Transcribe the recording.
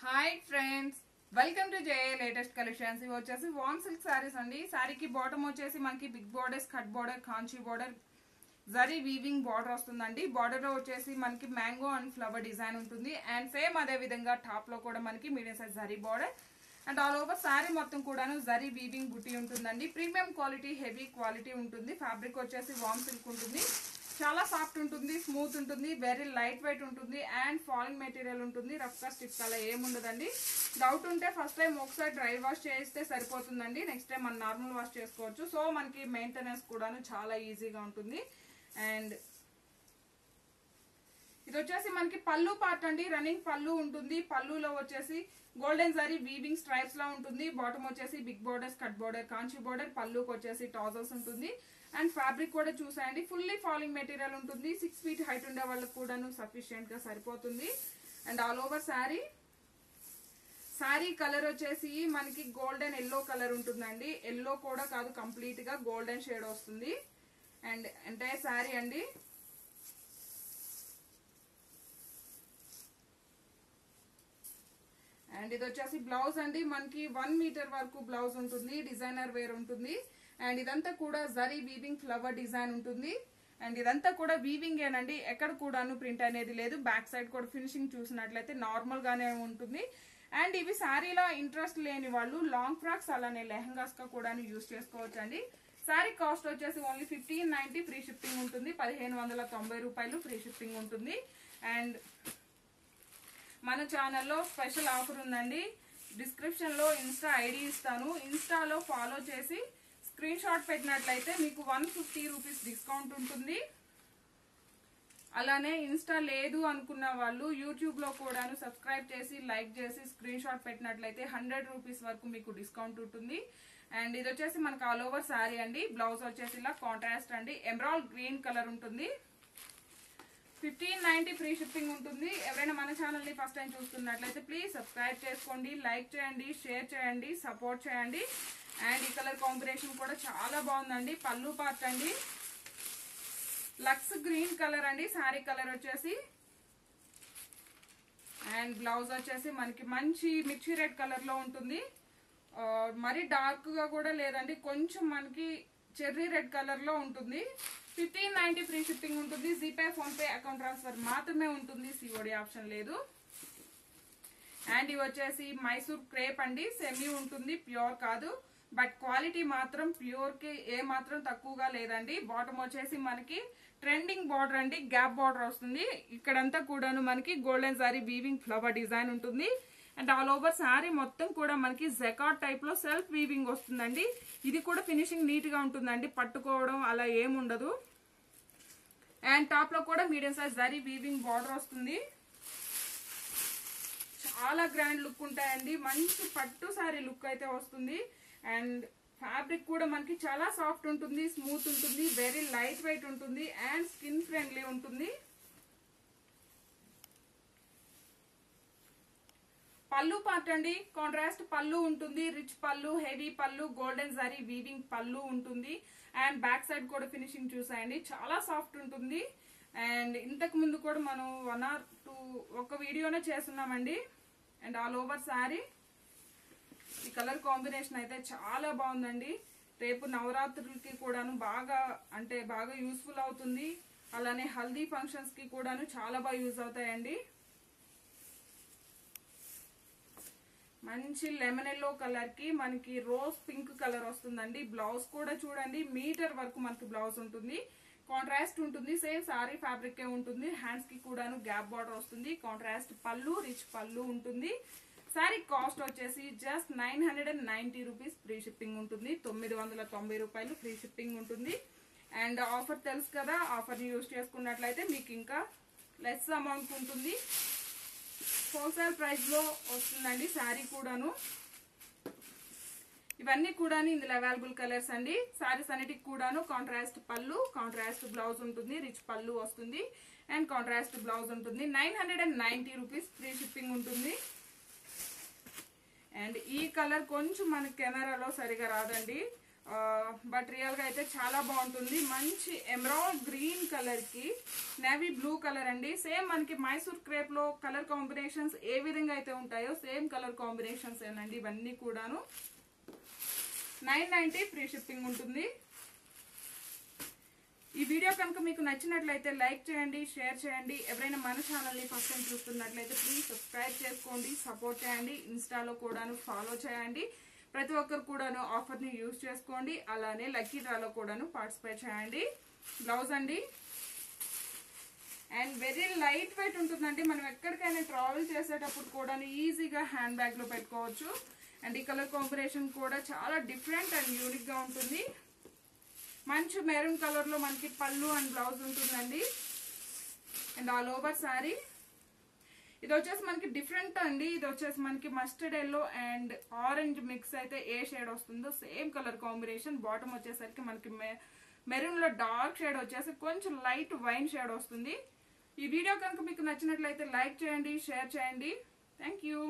Hi friends, welcome to J latest collections. ఇవి వచ్చేసి వాన్ సిల్క్ సారీస్ అండి. సారీకి బాటమ్ వచ్చేసి మనకి big borders, cut border, Kanchi border, zari weaving border వస్తుందండి. బార్డర్ లో వచ్చేసి మనకి మ్యాంగో అండ్ ఫ్లవర్ డిజైన్ ఉంటుంది. అండ్ సేమ్ అదే విధంగా టాప్ లో కూడా మనకి medium size zari border and all over sari మొత్తం కూడాను జరీ వీవింగ్ బుట్టి ఉంటుందండి. ప్రీమియం క్వాలిటీ, హెవీ క్వాలిటీ ఉంటుంది. ఫ్యాబ్రిక్ వచ్చేసి వాన్ సిల్క్ ఉంటుంది. చాలా సాఫ్ట్ ఉంటుంది, స్మూత్ ఉంటుంది, వెరీ లైట్ వెయిట్ ఉంటుంది అండ్ ఫాలింగ్ మెటీరియల్ ఉంటుంది. రఫ్ గా స్టిచ్ అలా ఏముండదండి. డౌట్ ఉంటే ఫస్ట్ టైం ఒకసారి డ్రై వాష్ చేస్తే సరిపోతుందండి. నెక్స్ట్ టైం మనం నార్మల్ వాష్ చేసుకోవచ్చు. సో మనకి మెయింటెనెన్స్ కూడాను చాలా ఈజీగా ఉంటుంది. అండ్ ఇది వచ్చేసి మనకి పళ్ళు పార్ట్ అండి. రన్నింగ్ పళ్ళు ఉంటుంది. పళ్ళులో వచ్చేసి గోల్డెన్ జరీ వీవింగ్ స్ట్రైప్స్ లా ఉంటుంది. బాటమ్ వచ్చేసి big borders, cut border, Kanchi border, పళ్ళుకి వచ్చేసి టాజల్స్ ఉంటుంది. అండ్ ఫ్యాబ్రిక్ కూడా చూసాయండి, ఫుల్లీ ఫాలింగ్ మెటీరియల్ ఉంటుంది. 6 feet హైట్ ఉండే వాళ్ళకి కూడాను సఫిషియెంట్ గా సరిపోతుంది. And all over sari colour వచ్చేసి మనకి గోల్డెన్ ఎల్లో కలర్ ఉంటుందండి. ఎల్లో కూడా కాదు, కంప్లీట్ గా గోల్డెన్ షేడ్ వస్తుంది. అండ్ ఎంటైర్ శారీ అండి. అండ్ ఇది వచ్చేసి బ్లౌజ్ అండి. మనకి 1 meter వరకు బ్లౌజ్ ఉంటుంది. డిజైనర్ వేర్ ఉంటుంది. అండ్ ఇదంతా కూడా జరీ వీవింగ్ ఫ్లవర్ డిజైన్ ఉంటుంది. అండ్ ఇదంతా కూడా వీవింగ్ ఏనండి, ఎక్కడ కూడాను ప్రింట్ అనేది లేదు. బ్యాక్ సైడ్ కూడా ఫినిషింగ్ చూసినట్లయితే నార్మల్ గానే ఉంటుంది. అండ్ ఇవి శారీలో ఇంట్రెస్ట్ లేని వాళ్ళు లాంగ్ ఫ్రాక్స్ అలానే లెహంగాస్ గా కూడా యూజ్ చేసుకోవచ్చు అండి. శారీ కాస్ట్ వచ్చేసి ఓన్లీ 1590 ఫ్రీ షిప్పింగ్ ఉంటుంది. 1590 రూపాయలు ఫ్రీ షిప్పింగ్ ఉంటుంది. అండ్ మన ఛానల్లో స్పెషల్ ఆఫర్ ఉందండి. డిస్క్రిప్షన్ లో ఇన్స్టా ఐడి ఇస్తాను. ఇన్స్టాలో ఫాలో చేసి స్క్రీన్ షాట్ పెట్టినట్లయితే మీకు 150 రూపీస్ డిస్కౌంట్ ఉంటుంది. అలానే ఇన్స్టా లేదు అనుకున్న వాళ్ళు యూట్యూబ్ లో కూడాను సబ్స్క్రైబ్ చేసి లైక్ చేసి స్క్రీన్ షాట్ పెట్టినట్లయితే 100 రూపీస్ వరకు మీకు డిస్కౌంట్ ఉంటుంది. అండ్ ఇది వచ్చేసి మనకు ఆల్ ఓవర్ శారీ అండి. బ్లౌజ్ వచ్చేసి ఇలా కాంట్రాస్ట్ అండి, ఎమరాల్డ్ గ్రీన్ కలర్ ఉంటుంది. 1590 ఫ్రీ షిప్పింగ్ ఉంటుంది. ఎవరైనా మన ఛానల్ ని ఫస్ట్ టైం చూస్తున్నట్లయితే ప్లీజ్ సబ్స్క్రైబ్ చేసుకోండి, లైక్ చేయండి, షేర్ చేయండి, సపోర్ట్ చేయండి. అండ్ ఈ కలర్ కాంబినేషన్ కూడా చాలా బాగుందండి. పళ్ళు పార్ట్ అండి, లక్స్ గ్రీన్ కలర్ అండి శారీ కలర్ వచ్చేసి. అండ్ బ్లౌజ్ వచ్చేసి మనకి మంచి మిర్చి రెడ్ కలర్ లో ఉంటుంది. మరీ డార్క్ గా కూడా లేదండి, కొంచెం మనకి చెర్రీ రెడ్ కలర్ లో ఉంటుంది. 1590 ఫ్రీ షిప్పింగ్ ఉంటుంది. GPay, phone pay, account transfer మాత్రమే ఉంటుంది. సిఓడి ఆప్షన్ లేదు. అండ్ ఇవి వచ్చేసి మైసూర్ క్రేప్ అండి. సెమీ ఉంటుంది, ప్యూర్ కాదు. బట్ క్వాలిటీ మాత్రం ప్యూర్ కి ఏ మాత్రం తక్కువగా లేదండి. బాటమ్ వచ్చేసి మనకి ట్రెండింగ్ బార్డర్ అండి, గ్యాప్ బార్డర్ వస్తుంది. ఇక్కడంతా కూడాను మనకి golden sorry weaving flower design ఉంటుంది. అండ్ ఆల్ ఓవర్ శారీ మొత్తం కూడా మనకి జెకార్డ్ టైప్ లో సెల్ఫ్ వీవింగ్ వస్తుందండి. ఇది కూడా ఫినిషింగ్ నీట్ గా ఉంటుందండి, పట్టుకోవడం అలా ఏముండదు. అండ్ టాప్ లో కూడా medium size zari weaving border వస్తుంది. చాలా గ్రాండ్ లుక్ ఉంటాయండి. మంచి పట్టు శారీ లుక్ అయితే వస్తుంది. అండ్ ఫ్యాబ్రిక్ కూడా మనకి చాలా సాఫ్ట్ ఉంటుంది, స్మూత్ ఉంటుంది, వెరీ లైట్ వెయిట్ ఉంటుంది అండ్ స్కిన్ ఫ్రెండ్లీ ఉంటుంది. పళ్ళు పార్ట్ అండి, కాంట్రాస్ట్ పళ్ళు ఉంటుంది. రిచ్ పళ్ళు, హెవీ పళ్ళు, గోల్డెన్ జరీ వీవింగ్ పళ్ళు ఉంటుంది. అండ్ బ్యాక్ సైడ్ కూడా ఫినిషింగ్ చూసాయండి, చాలా సాఫ్ట్ ఉంటుంది. అండ్ ఇంతకు ముందు కూడా మనం 1 or 2 ఒక వీడియోనే చేస్తున్నామండి. అండ్ ఆల్ ఓవర్ శారీ ఈ కలర్ కాంబినేషన్ అయితే చాలా బాగుందండి. రేపు నవరాత్రులకి కూడాను బాగా యూస్ఫుల్ అవుతుంది. అలానే హల్దీ ఫంక్షన్స్ కి కూడాను చాలా బాగా యూజ్ అవుతాయండి. మంచి లెమన్ ఎల్లో కలర్ కి మనకి రోజ్ పింక్ కలర్ వస్తుందండి. బ్లౌజ్ కూడా చూడండి, మీటర్ వరకు మనకి బ్లౌజ్ ఉంటుంది. కాంట్రాస్ట్ ఉంటుంది, సేమ్ సారీ ఫ్యాబ్రిక్ ఉంటుంది. హ్యాండ్స్ కి కూడాను గ్యాప్ బార్డర్ వస్తుంది. కాంట్రాస్ట్ పళ్ళు, రిచ్ పళ్ళు ఉంటుంది. సారీ కాస్ట్ వచ్చేసి జస్ట్ 990 రూపీస్ ఫ్రీ షిప్పింగ్ ఉంటుంది. 990 రూపాయలు ఫ్రీ షిప్పింగ్ ఉంటుంది. అండ్ ఆఫర్ తెలుసు కదా, ఆఫర్ ని యూజ్ చేసుకున్నట్లయితే మీకు ఇంకా లెస్ అమౌంట్ ఉంటుంది. హోల్సేల్ ప్రైస్ లో వస్తుందండి శారీ కూడాను. ఇవన్నీ కూడా ఇందులో అవైలబుల్ కలర్స్ అండి. శారీస్ అన్నిటికి కూడాను కాంట్రాస్ట్ పళ్ళు, కాంట్రాస్ట్ బ్లౌజ్ ఉంటుంది. రిచ్ పళ్ళు వస్తుంది అండ్ కాంట్రాస్ట్ బ్లౌజ్ ఉంటుంది. 990 రూపీస్ ఫ్రీ షిప్పింగ్ ఉంటుంది. అండ్ ఈ కలర్ కొంచెం మనకి కెమెరాలో సరిగా రాదండి. బట్ రియల్ గా అయితే చాలా బాగుంటుంది. మంచి ఎమరాల్డ్ గ్రీన్ కలర్ కి నేవీ బ్లూ కలర్ అండి. సేమ్ మనకి మైసూర్ క్రేప్ లో కలర్ కాంబినేషన్స్ ఏ విధంగా అయితే ఉంటాయో సేమ్ కలర్ కాంబినేషన్స్ ఏనండి ఇవన్నీ కూడాను. 990 ఫ్రీ షిప్పింగ్ ఉంటుంది. ఈ వీడియో కనుక మీకు నచ్చినట్లయితే లైక్ చేయండి, షేర్ చేయండి. ఎవరైనా మన ఛానల్ని ఫస్ట్ టైం చూస్తున్నట్లయితే ప్లీజ్ సబ్స్క్రైబ్ చేసుకోండి, సపోర్ట్ చేయండి. ఇన్స్టాలో కూడాను ఫాలో చేయండి. ప్రతి ఒక్కరు కూడాను ఆఫర్ని యూజ్ చేసుకోండి. అలానే లక్కీ డ్రాలో కూడాను పార్టిసిపేట్ చేయండి. బ్లౌజ్ అండి అండ్ వెరీ లైట్ వెయిట్ ఉంటుందండి. మనం ఎక్కడికైనా ట్రావెల్ చేసేటప్పుడు కూడా ఈజీగా హ్యాండ్ బ్యాగ్ లో పెట్టుకోవచ్చు. అండ్ ఈ కలర్ కాంబినేషన్ కూడా చాలా డిఫరెంట్ అండ్ యూనిక్ గా ఉంటుంది. మంచి మెరూన్ కలర్ లో మనకి పళ్ళు అండ్ బ్లౌజ్ ఉంటుందండి. అండ్ ఆల్ ఓవర్ సారీ ఇది వచ్చేసి మనకి డిఫరెంట్ అండి. ఇది వచ్చేసి మనకి mustard yellow and orange mix అయితే ఏ షేడ్ వస్తుందో సేమ్ కలర్ కాంబినేషన్. బాటమ్ వచ్చేసరికి మనకి మెరూన్ లో డార్క్ షేడ్ వచ్చేసి కొంచెం లైట్ వైన్ షేడ్ వస్తుంది. ఈ వీడియో కనుక మీకు నచ్చినట్లయితే లైక్ చేయండి, షేర్ చేయండి. Thank you.